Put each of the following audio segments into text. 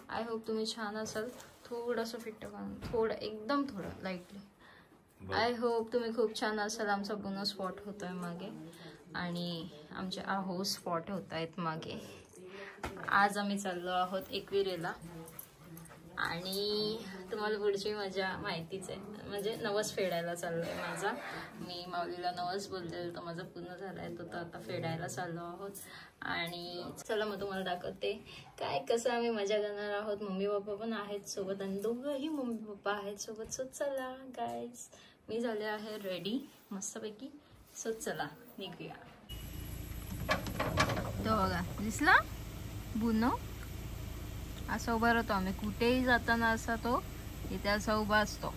I hope तुम्ही छान असाल. थोडंसं फिट्ट करून थोडं एकदम थोडं लाईटली. आय होप तुम्ही खूप छान असाल. आमचा बोनस स्पॉट होतोय मागे आणि आमचे आहो स्पॉट होत आहेत मागे. आज आम्ही चाललो आहोत एकविरेला आणि तुम्हाला पुढची मजा माहितीच आहे. म्हणजे नवस फेडायला चाललोय माझा. मी माऊलीला नवस बोललेलं तो माझा पूर्ण झालाय. तो आता फेडायला चाललो आहोत आणि चला मग तुम्हाला दाखवते काय कसं आम्ही मजा करणार आहोत. मम्मी पप्पा पण आहेत सोबत आणि दोघंही मम्मी पप्पा आहेत सोबत. सो चला गाईज, मी झाले आहे रेडी मस्तपैकी. सो चला निघूया. तो बघा दिसला बुनो असा उभा राहतो. आम्ही कुठेही जाताना असा तो इथे असा उभा असतो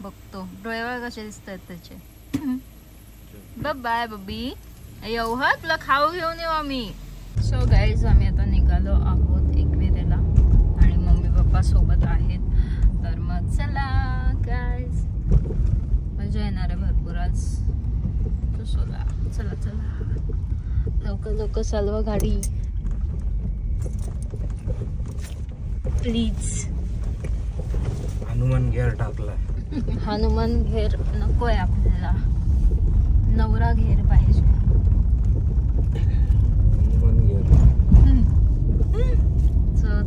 बघतो. डोळे कसे दिसत आहेत त्याचे. बाय बब्बी येऊ हा तुला खाऊ घेऊन येऊ आम्ही. सो गाईज आम्ही आता निघालो आहोत एकविरेला आणि मम्मी पप्पा सोबत आहेत. तर मग चला गाईज मजा येणार आहे भरपूर आज. चला चला चला लवकर लवकर चालवा गाडी प्लीज. हनुमान घेर टाकलाय. हनुमान घेर नकोय आपल्याला, नवरा घेर पाहिजे. हनुमान घेर.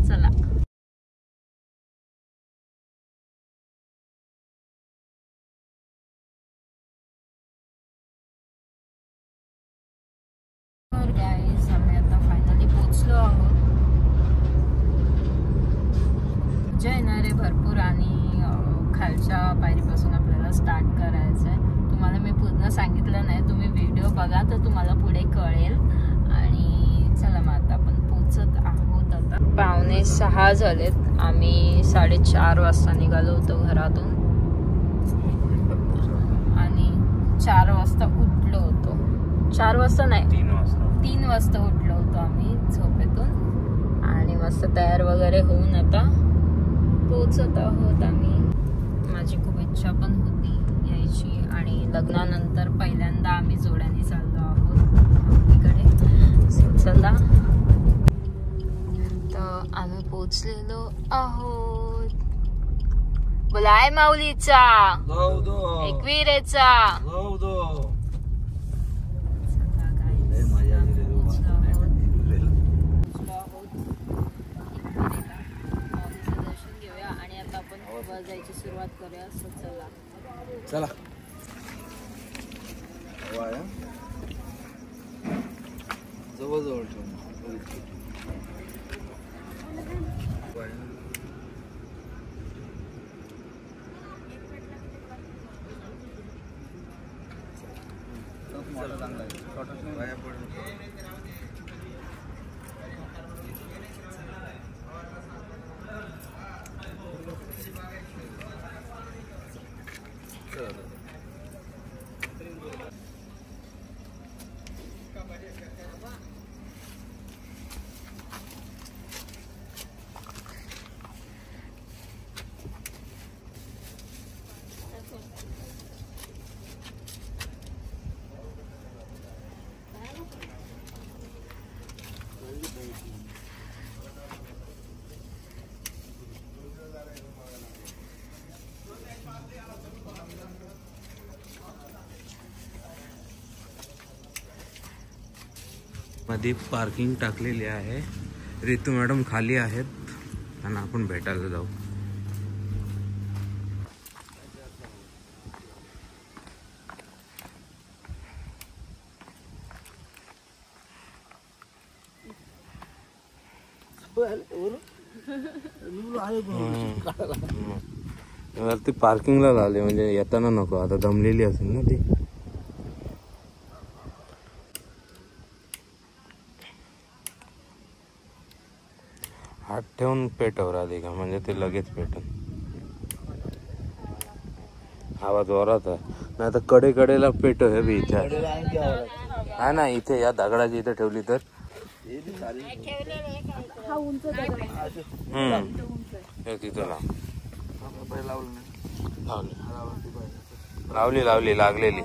चला गाईज आम्ही आता फायनली पोहोचलो आहोत. मजा येणार आहे भरपूर आणि खालच्या पायरीपासून आपल्याला स्टार्ट करायचं आहे. तुम्हाला मी पूर्ण सांगितलं नाही, तुम्ही व्हिडिओ बघा तर तुम्हाला पुढे कळेल. आणि चला मग आता आपण पोहोचत आहोत. आता 5:45 झालेत. आम्ही 4:30 वाजता निघालो होतो घरातून आणि 4 वाजता उठलो होतो. 4 वाजता नाही 3 वाजता उठलो होतो आम्ही झोपेतून आणि मस्त तयार वगैरे होऊन आता पोहोचत आहोत आम्ही. माझी खूप इच्छा पण होती यायची आणि लग्नानंतर पहिल्यांदा आम्ही जोड्याने चाललो आहोत इकडे. चला तर आम्ही पोहोचलेलो आहोत. बोलाय माऊलीचा एकविरेचा. जायची सुरुवात करूया. चला चला जवळ जवळ मध्ये पार्किंग टाकलेली आहे. रितू मॅडम खाली आहेत आणि आपण भेटायला जाऊ. ती पार्किंगला लावली म्हणजे येताना नको. आता दमलेली असेल ना ती. हात ठेवून पेटव राधिका का म्हणजे ते लगेच पेटन. हवा जोरात आहे नाही तर कडेला पेटव. हे बी इथे आहे ना, इथे या दगडाची इथे ठेवली तर तिथं लावली लागलेली.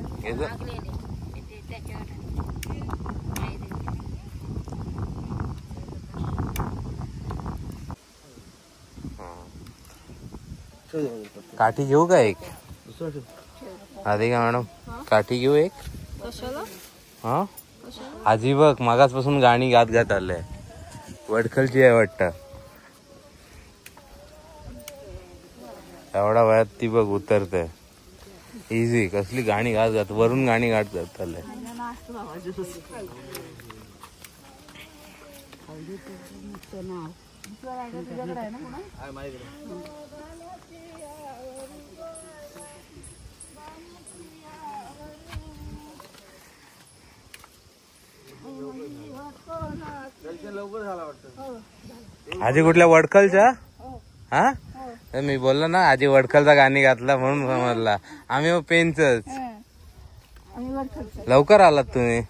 काठी घेऊ का एक? राधिका मॅडम काठी घेऊ एक? हा आजी बघ मागासपासून गाणी गात गात आलंय. वडखलची आहे वाटतं. एवढा वयात ती बघ उतरते इझी. कसली गाणी गात गात वरून गाणी गात जात आलंय. आजी कुठल्या वडखलच्या? हा मी बोललो ना आजी वडखलचा गाणी घातला म्हणून समजला. आम्ही पेनचंच. लवकर आलात तुम्ही.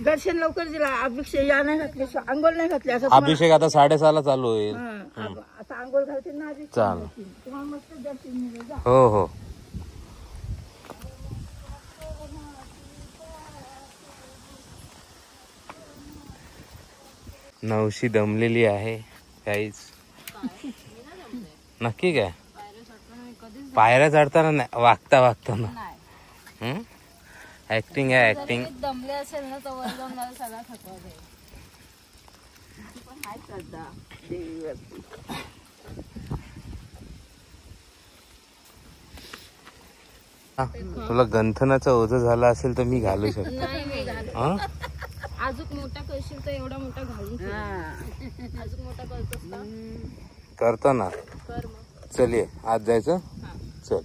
दर्शन लवकर दिला. अभिषेक या नाही घातले, अंघोळ नाही घातले. अभिषेक आता 6:30 चालू होईल. आता अंघोळ घालते ना आधी. चाल तुम्हाला मस्त दर्शन मिळेल. हो हो. नवशी दमलेली आहे काहीच. नक्की काय? पायऱ्या चढताना नाही, वागता वागताना. ऍक्टिंग आहे ऍक्टिंग. दमले असेल ना तर वर जाऊन मला सगळा थकवा दे. तुला गंथनाचं ओझं झालं असेल तर मी घालू शकतो. नाही मी घालू. अजून मोठा करशील तर एवढा मोठा घालून अजून मोठा करतोस का? करतो ना. कर मग. चल ये आज जायचं. चल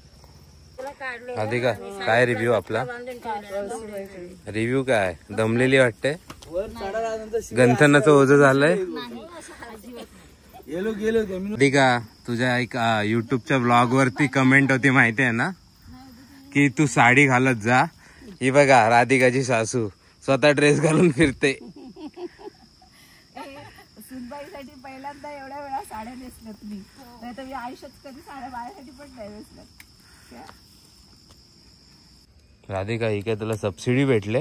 राधिका काय रिव्ह्यू आपला? रिव्ह्यू काय? दमलेली वाटते. गंथनाचं ओझं झालंय. राधिका तुझ्या एक युट्यूबच्या ब्लॉग वरती कमेंट होती माहिती आहे ना की तू साडी घालत जा. ही बघा राधिकाची सासू स्वतः ड्रेस घालून फिरते. सुनबाईसाठी पहिल्यांदा एवढ्या वेळा साड्या नेसल्यात मी. नाही तर मी आयुष्यात कधी साड्या बाळासाठी पण नाही नेसल्यात. राधिका ही काय तुला सबसिडी भेटले?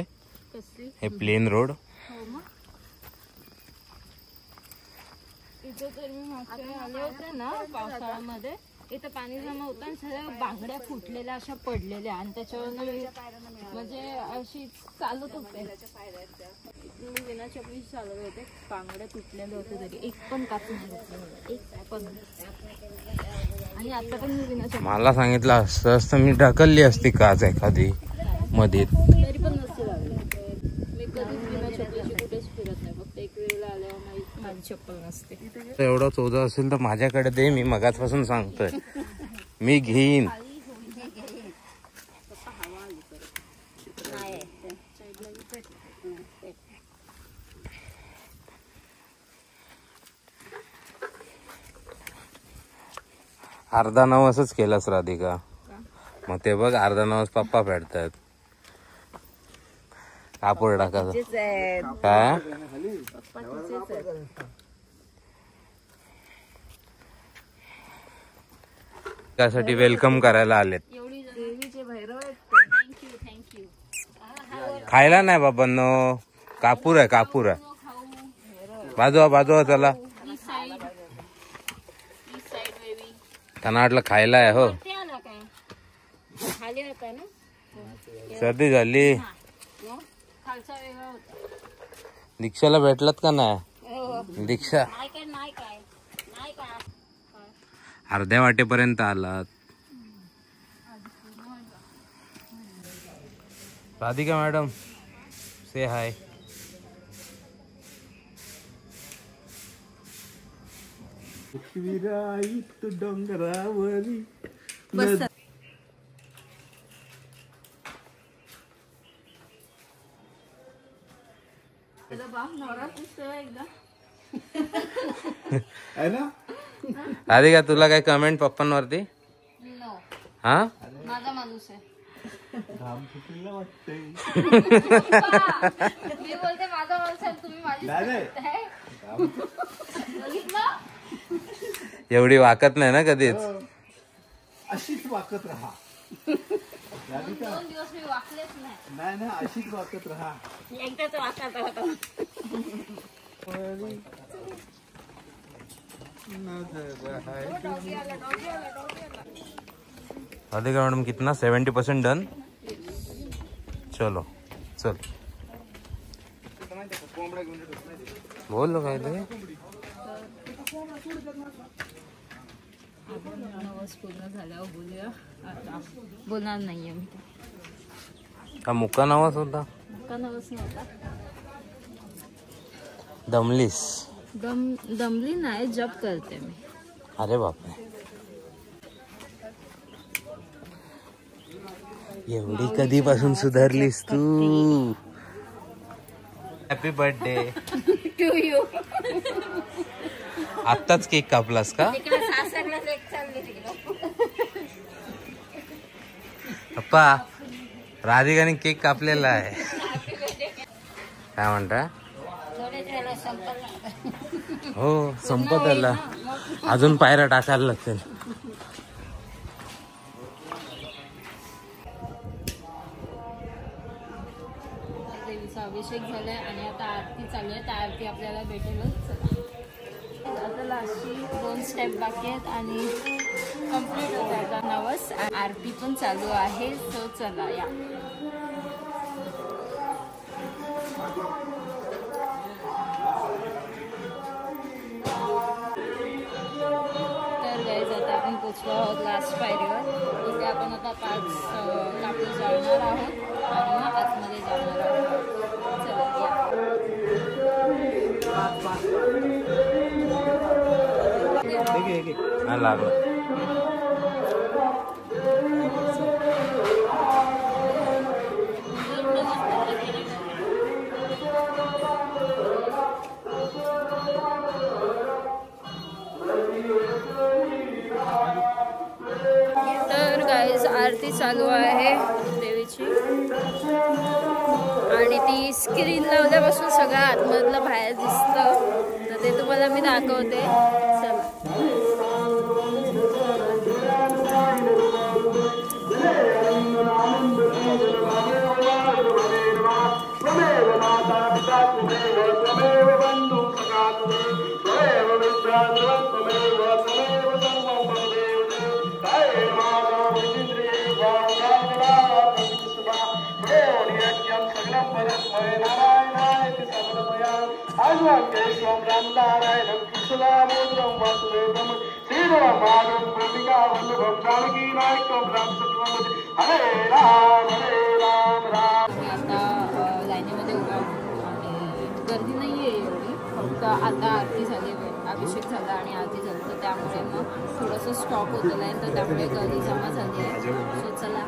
हे प्लेन रोड. इथे तर मी मागच्या आले होते ना पावसाळ्यामध्ये. इथं पाणी जमा होतं आणि सगळ्या बांगड्या फुटलेल्या अशा पडलेल्या आणि त्याच्यावर म्हणजे अशी चालत होते. मी विना चपली चालत होते. बांगड्या तुटलेले होते तरी एक पण कापून घेतलं. एक पण. आणि आता पण मी विना चपली. मला सांगितलं असतं असतं मी ढकलली असती काच एखादी मध्ये. तरी पण नसते लागले. मी कधीच विना चपलीची कुठेच फिरत नाही. फक्त एक वेळेला आल्यावर माझी चप्पल नसते. एवढा चोजा असेल तर माझ्याकडे दे. मी मगाचपासून सांगतोय मी घेईन. अर्धा नवसच केलास राधिका. मग ते बघ अर्धा नवस पप्पा फेडतात. कापूर टाकायचं काय? त्यासाठी वेलकम करायला आलेत. खायला नाही बाबांनो. कापूर आहे कापूर आहे. बाजूला बाजूला चला. त्यांना वाटलं खायला आहे. हो सर्दी झाली. दीक्षाला भेटलात का नाही? दीक्षा अर्ध्या वाटेपर्यंत आलात. राधिका मॅडम से हाय. डोंगरावरी राधिका तुला काय कमेंट पप्पांवरती? हा माझा माणूस आहे. मी बोलते माझा माणूस आहे. तुम्ही माझी एवढी वाकत नाही ना कधीच. अशीच वाकत राहा. 2 दिवस मी वाकलेच नाही. नाही अशीच वाकत राहा. एकदाच वाकत होता. राधिका मैडम कितना 70% डन. चलो चल बोल काय ते. नवस पूर्ण झाल्यावर बोलूया. आता बोलणार नाहीये मी. हा मुक्का नवस होता. मुक्का नवस नव्हता. दमलीस. दमली नाही, जप करते मी. अरे बापरे, एवढी कधीपासून सुधारलीस तू. Happy birthday to you. आत्ताच केक कापलास का? पप्पा राधिकाने केक कापलेला आहे. काय म्हणता? हो संपत आला. अजून पायऱ्या टाकायला लागतील. देवीचा अभिषेक झालाय आणि आता आरती चालू आहे. त्या आरती आपल्याला भेटेलच. आता लास्टची 2 स्टेप बाकी आहेत आणि कम्प्लीट होत आहे नवस. आरती पण चालू आहे. सो चला या. तर गाईज आता आपण पोचलो आहोत लास्ट पायरीवर. इथे आपण आता 5 कापूस जाळणार आहोत आणि मग आतमध्ये जाणार आहोत. चला हा लागलं. तर गाईज आरती चालू आहे देवीची आणि ती स्क्रीन लावल्यापासून सगळं आतमधलं बाहेर दिसतं. तर ते तुम्हाला मी दाखवते. चला. आता लाईनीमध्ये उभा आणि गर्दी नाही आहे एवढी. फक्त आता आरती झाली, अभिषेक झाला आणि आरती झाली तर त्यामुळे मग थोडंसं स्टॉप होतं आहे. तर त्यामुळे गर्दी जमा झाली आहे. सो चला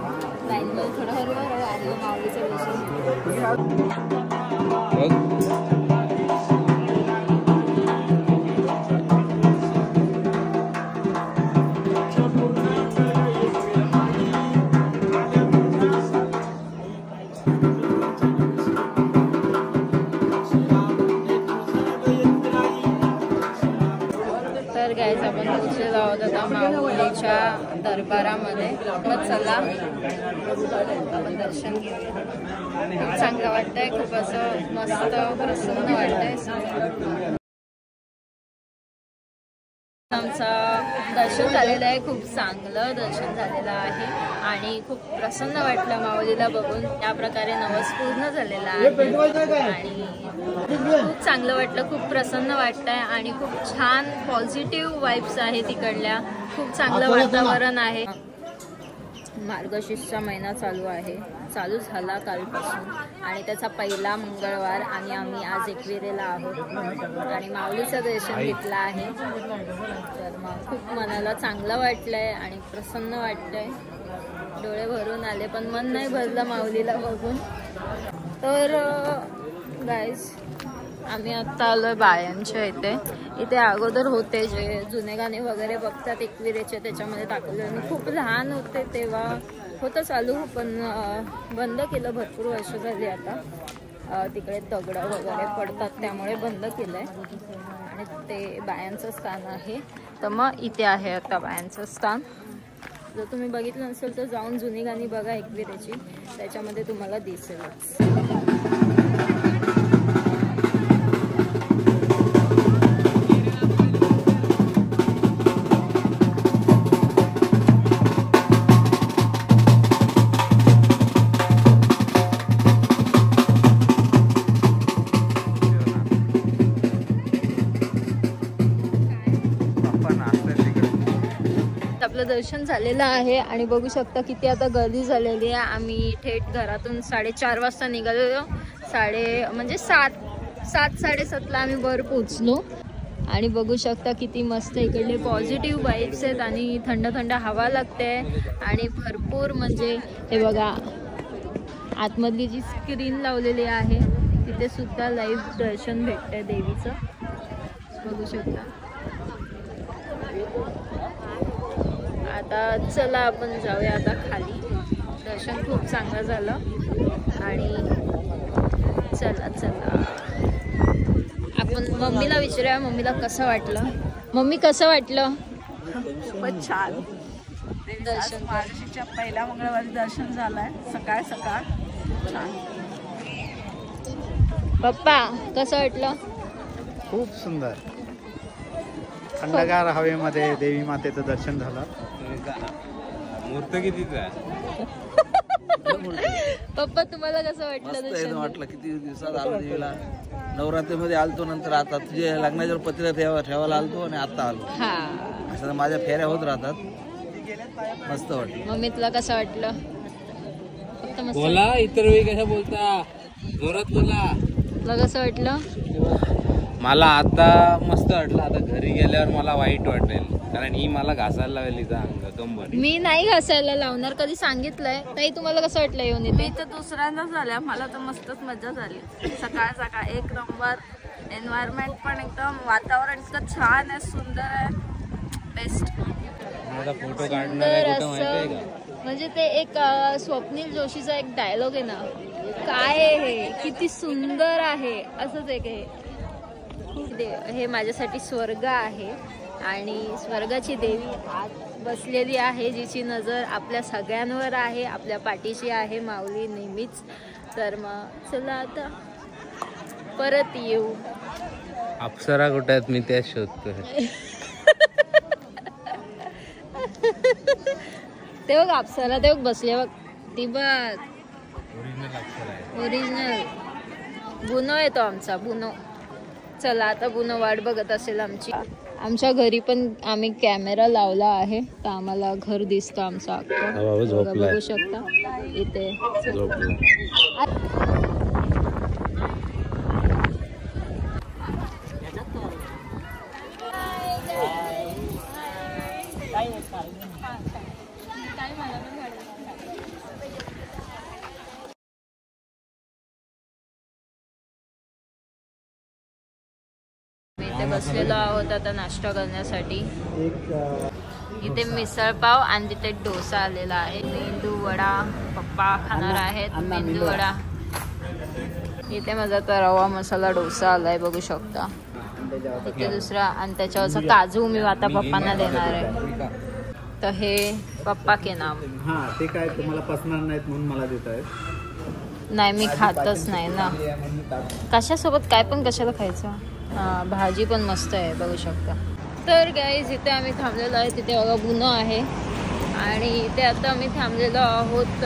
लाईनमध्ये थोडं हळूहळू आणि माऊलीचं दर्शन. तर गाईज आपण पोहोचलेलो आहोत आता माऊलीच्या दरबारामध्ये. मग चला आपण दर्शन घेऊया. खूप चांगलं वाटतंय. खूप असं मस्त प्रसन्न वाटतंय. आमचं दर्शन झालेलं आहे. खूप चांगलं दर्शन झालेलं आहे आणि खूप प्रसन्न वाटलं माऊलीला बघून. त्या प्रकारे नवस पूर्ण झालेला आहे आणि खूप चांगलं वाटलं. खूप प्रसन्न वाटतंय आणि खूप छान पॉझिटिव्ह वाईब्स आहे तिकडल्या. खूप चांगलं वातावरण आहे. मार्गशीर्षचा महिना चालू झाला कालपासून आणि त्याचा पहिला मंगळवार आणि आम्ही आज एकविरेला आहोत आणि माऊलीचं दर्शन घेतलं आहे. तर मग खूप मनाला चांगलं वाटलंय आणि प्रसन्न वाटतंय. डोळे भरून आले पण मन नाही भरलं माऊलीला बघून. तर गाईज आम्ही आत्ता आलोय बायांच्या इथे अगोदर होते जे जुने गाणे वगैरे बघतात एकविरेचे, त्याच्यामध्ये टाकले. आणि खूप लहान होते तेव्हा होतं चालू पण बंद केलं. भरपूर वर्ष झाली आता. तिकडे दगडं वगैरे पडतात त्यामुळे बंद केलंय आणि ते बायांचं स्थान आहे. तर मग इथे आहे आता बायांचं स्थान. जर तुम्ही बघितलं नसेल तर जाऊन जुनी गाणी बघा एकविरेची, त्याच्यामध्ये तुम्हाला दिसेलच. आपलं दर्शन झालेलं आहे आणि बघू शकता किती आता गर्दी झालेली आहे. आम्ही थेट घरातून 4:30 वाजता निघालेलो. म्हणजे 7:30 आम्ही वर पोचलो आणि बघू शकता किती मस्त इकडले पॉझिटिव्ह वाईब्स आहेत आणि थंड थंड हवा लागते आणि भरपूर म्हणजे हे बघा आतमधली जी स्क्रीन लावलेली आहे तिथे सुद्धा लाईव्ह दर्शन भेटतंय देवीचं, बघू शकता. आता चला आपण जाऊया आता खाली. दर्शन खूप चांगलं झालं आणि चला आपण मम्मीला विचारूया मम्मीला कसं वाटलं. मम्मी कसं वाटलं? खूपच छान दर्शन. मार्गशीर्षच्या पहिल्या मंगळवारी दर्शन झालंय सकाळ छान. पप्पा कसं वाटलं? खूप सुंदर थंडगार हवेमध्ये देवी मातेचं दर्शन झालं. मूर्त कितीचा पप्पा तुम्हाला कसं वाटलं दर्शन? वाटलं किती दिवसात आलो देवीला. नवरात्रीमध्ये आलतो, नंतर आता तुझे लग्नाच्या पत्रिका ठेवायला आलतो आणि आता आलो. हा असं माझ्या फेऱ्या होत राहतात. मस्त वाटलं. मम्मी तुला कसं वाटलं? फक्त मस्त. बोला, इतर वेळी कशा बोलता, जोरात बोला. तुला कसं वाटलं? मला आता मस्त वाटलं. आता घरी गेल्यावर मला वाईट वाटेल कारण ही मला घासायला लावली अंग कंबरी. मी नाही घासायला लावणार, कधी सांगितलंय. ताई तुम्हाला कसं वाटलं येऊन इथे? मी तर दुसऱ्यांदा झाल्या, मला तर मस्तच मजा झाली. सकाळ एक नंबर. एन्व्हायरमेंट पण एकदम, वातावरण इतकं छान आहे, सुंदर आहे, बेस्ट. फोटो काढणार असं म्हणजे ते एक स्वप्नील जोशीचा एक डायलॉग आहे ना, काय आहे हे, किती सुंदर आहे, असंच एक हे. खूप हे माझ्यासाठी स्वर्ग आहे आणि स्वर्गाची देवी आत बसलेली आहे जिची नजर आपल्या सगळ्यांवर आहे, आपल्या पाठीशी आहे माऊली नेहमीच. तर मग चला आता परत येऊ. अप्सरा कुठे आहेत मी त्याच शोधतोय. ते बघ अप्सरा, ते बघ बसले बघ, ती बघ ओरिजिनल बुनो येतो आमचा बुनो. चला आता बुनो वाट बघत असेल आमची. आमच्या घरी पण आम्ही कॅमेरा लावला आहे तर आम्हाला घर दिसतं आमचं अख्खं, बघू शकता इथे. इथे बसलेलो आहोत आता नाश्ता करण्यासाठी. इथे मिसळ पाव आणि तिथे डोसा आलेला आहे. मेंदू वडा पप्पा खाणार आहेत, मेंदू वडा. इथे माझा तर रवा मसाला डोसा आलाय, बघू शकता. इथे दुसरा आणि त्याच्यावरचा काजू मी आता पप्पांना देणार आहे. तर हे पप्पा के नाम. हा ते काय तुम्हाला पसणार नाहीत म्हणून मला देत आहेत. नाही मी खातच नाही ना, कशासोबत काय पण कशाला खायचं. भाजी पण मस्त आहे, बघू शकता. तर गाईज इथे आम्ही थांबलेलो आहे, तिथे बघा बुनो आहे आणि इथे आता आम्ही थांबलेलो आहोत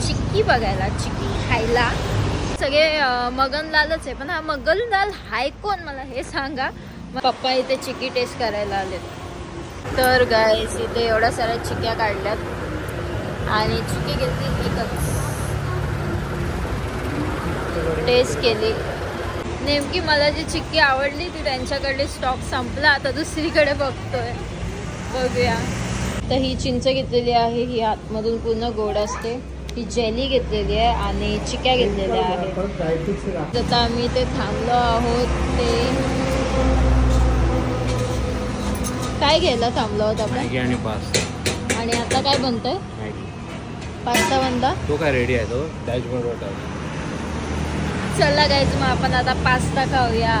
चिक्की बघायला, चिक्की खायला. सगळे मगनलालच आहे, पण हा मगनलाल हाय कोण मला हे सांगा. पप्पा इथे चिक्की टेस्ट करायला आलेत. तर गाईज इथे एवढ्या साऱ्या चिक्क्या काढल्यात आणि चिक्की घेतली एकच, टेस्ट केली. नेमकी मला जी चिक्की आवडली ती त्यांच्याकडे स्टॉक संपला, आता दुसरीकडे बघतोय, बघूया. तर ही चिंच घेतलेली आहे, ही आतमधून पूर्ण गोड असते. ही जेली घेतलेली आहे आणि चिक्क्या घेतलेल्या आहेत. आता आम्ही ते थांबलो आहोत. ते काय घ्यायला थांबलो आहोत आपण? आणि पास्ता. आणि आता काय बनतंय? पास्ता बनता. तो काय रेडी आहे, तो डॅशबोर्डवर. चला गाईज मग आपण आता पास्ता खाऊया.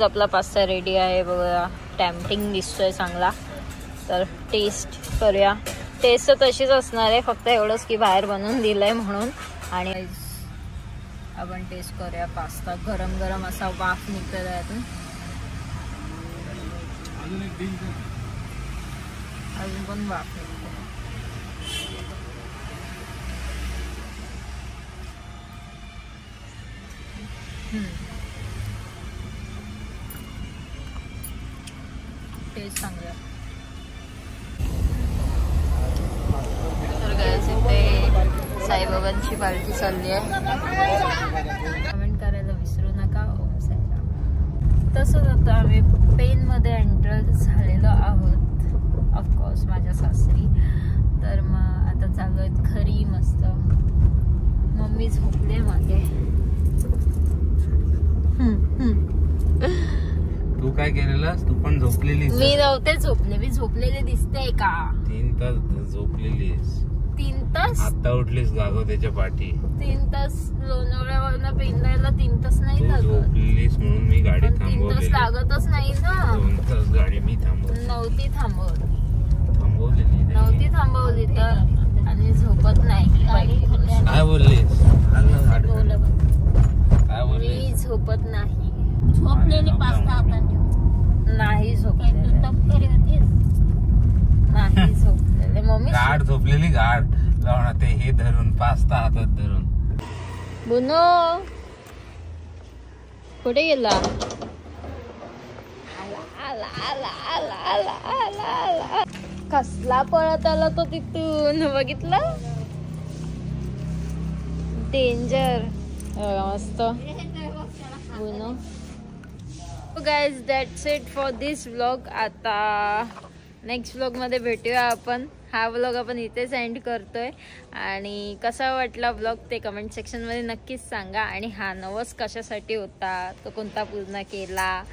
आपला पास्ता रेडी आहे बघा, टेम्पटिंग दिसतोय चांगला. तर टेस्ट करूया. टेस्ट तर तशीच असणार आहे, फक्त एवढंच की बाहेर बनवून दिलंय म्हणून. आणि आपण टेस्ट करूया पास्ता. गरम गरम असा वाफ निघतोय त्यातून. अजून पण वाफ निघतोय. टेस्ट चांगला. साईबाबांची पालखी चालली आहे. कमेंट करायला विसरू नका. ओम साईराम. तसंच आता आम्ही पेनमध्ये एंटर झालेलो आहोत ऑफकोर्स माझ्या सासरी. तर मग आता चालू आहेत घरी मस्त. मम्मी झोपले मागे. तू काय केलेलास? तू पण झोपलेली? मी नव्हते झोपले. मी झोपलेले दिसते का? 3 तास झोपलेलीस. 3 तास? आता उठलीस गागो त्याच्या पाठी. 3 तास लोणावळ्यावरनं पेंदायला 3 तास नाही लागत. झोपलेलीस म्हणून मी गाडी 3 तास लागतच नाही ना. 2 तास गाडी मी थांबवली. नव्हती थांबवली तर. आणि झोपत नाही. काय बोललीस? काय बोललीस? मी झोपत नाही. झोपलेली 5 तास नाही झोपलेले. नाही झोपलेले. मम्मी गाड झोपलेली. गाड लावणार ते हे धरून 5 हातात धरून. बुनो कुठे गेला? आला कसला पळत आला तो तिथून. बघितलं? डेंजर. मस्त बुनो. Guys that's it for this vlog. आता नेक्स्ट व्लॉग मध्ये भेटूया आपण. हा व्लॉग आपण इथेच एंड करतोय. आणि कसा वाटला व्लॉग ते कमेंट सेक्शन मध्ये नक्कीच सांगा. आणि हा नवस कशासाठी होता, तो कोणता पूर्ण केला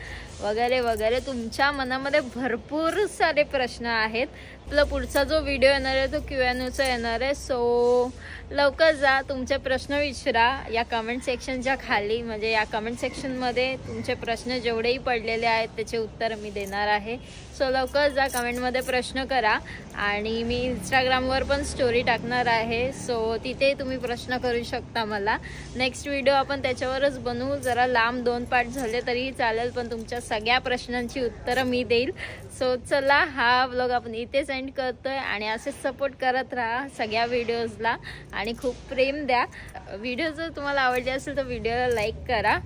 वगैरे वगैरे. तुमच्या मनामध्ये भरपूर सारे प्रश्न आहेत. आपला पुढचा जो व्हिडिओ येणार आहे तो Q&Aचा येणार आहे. सो लवकर जा, तुमचे प्रश्न विचारा या कमेंट सेक्शनच्या खाली. म्हणजे या कमेंट सेक्शनमध्ये तुमचे प्रश्न जेवढेही पडलेले आहेत त्याचे उत्तर मी देणार आहे. सो लवकर जा, कमेंटमध्ये प्रश्न करा. आणि मी इंस्टाग्रामवर पण स्टोरी टाकणार आहे. सो तिथे तुम्ही प्रश्न करू शकता मला. नेक्स्ट व्हिडिओ आपण त्याच्यावरच बनवू. जरा लांब 2 पार्ट झाले तरीही चालेल, पण तुमच्या सगळ्या प्रश्नांची उत्तरं मी देईल. सो चला, हा व्लॉग आपण इथेच एंड करतोय. आणि असेच सपोर्ट करत राहा सगळ्या व्हिडिओजला आणि खूप प्रेम द्या. व्हिडिओ जर तुम्हाला आवडले असेल तर व्हिडिओला लाईक करा,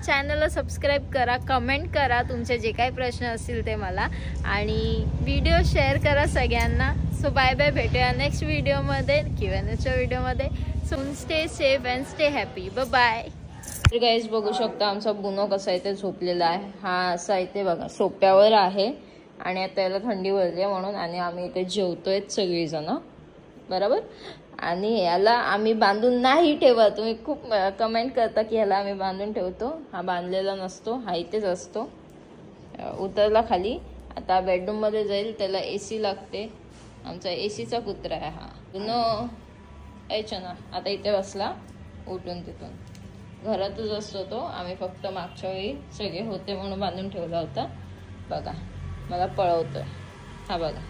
चॅनलला सबस्क्राईब करा, कमेंट करा तुमचे जे काही प्रश्न असतील ते मला. आणि व्हिडिओ शेअर करा सगळ्यांना. So bye bye. भेटूया नेक्स्ट व्हिडिओमध्ये, Q&Aच्या व्हिडिओमध्ये. So stay safe and stay happy. Bye. तर गाईज बघू शकता आमचा बुनो कसा इथे झोपलेला आहे. हा असा इथे बघा सोप्यावर आहे. आणि आता याला थंडी वाजली म्हणून. आणि आम्ही इथे जेवतोय सगळीजण बरोबर. आणि याला आम्ही बांधून नाही ठेवत. तुम्ही खूप कमेंट करता की ह्याला आम्ही बांधून ठेवतो. हा बांधलेला नसतो, हा इथेच असतो. उतरला खाली. आता बेडरूममध्ये जाईल, त्याला AC लागते. आमचा ACचा कुत्रा आहे हा. बुनो यायचं ना. आता इथे बसला उठून तिथून. घरातच असतो तो. आम्ही फक्त मागच्या वेळी सगळे होते म्हणून बांधून ठेवला होता. बघा मला पळवतोय हा बघा.